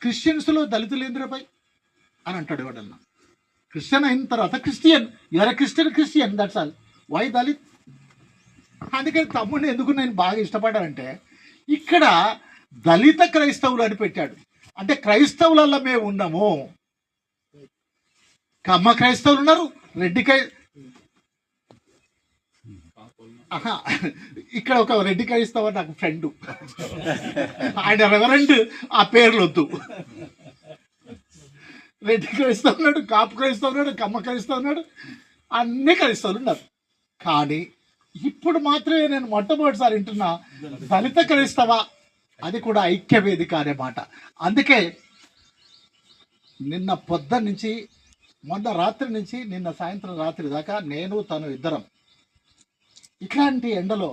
క్రిస్టియన్స్లో దళితులు ఏంద్రపై అని అంటాడు ఎవడన్నా. క్రిస్టియన్ అయిన తర్వాత Christian, your Christian that's all. Why Dalit? అందుకని తమ్ముడిని ఎందుకు నేను బాగా ఇష్టపడానంటే ఇక్కడ దళిత క్రైస్తవులు అని పెట్టాడు. అంటే క్రైస్తవులలో మేము ఉన్నాము. కమ్మ క్రైస్తవులు ఉన్నారు, రెడ్డి ఇక్కడ ఒక రెడ్డి క్రైస్తవ నాకు ఫ్రెండు, ఆయన రెవరెండ్, ఆ పేర్లు వద్దు. రెడ్డి క్రైస్తవు ఉన్నాడు, కాపు క్రైస్తవు ఉన్నాడు, కమ్మ క్రైస్తవు ఉన్నాడు, అన్ని క్రైస్తవులు ఉన్నారు. కానీ ఇప్పుడు మాత్రమే నేను మొట్టమొదటిసారి వింటున్నా దళిత క్రైస్తవ, అది కూడా ఐక్య వేదిక అనే మాట. అందుకే నిన్న పొద్దున్న నుంచి మొన్న రాత్రి నుంచి నిన్న సాయంత్రం రాత్రి దాకా నేను తను ఇద్దరం ఇట్లాంటి ఎండలో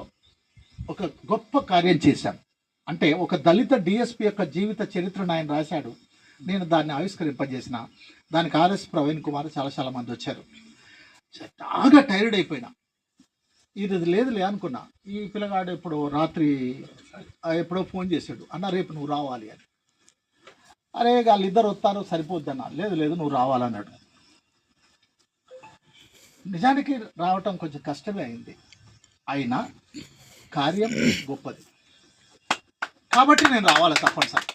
ఒక గొప్ప కార్యం చేశాం. అంటే ఒక దళిత డిఎస్పి యొక్క జీవిత చరిత్రను ఆయన రాశాడు. నేను దాన్ని ఆవిష్కరింపజేసిన. దానికి ఆర్ఎస్ ప్రవీణ్ కుమార్ చాలా మంది వచ్చారు. బాగా టైర్డ్ అయిపోయినా. ఇది లేదులే అనుకున్నా. ఈ పిల్లగాడు ఇప్పుడు రాత్రి ఎప్పుడో ఫోన్ చేశాడు, అన్న రేపు నువ్వు రావాలి అని. అరే వాళ్ళిద్దరు వస్తారు సరిపోద్దన్న. లేదు నువ్వు రావాలన్నాడు. నిజానికి రావటం కొంచెం కష్టమే అయింది, అయినా కార్యం గొప్పది కాబట్టి నేను రావాలి తప్పనిసరి.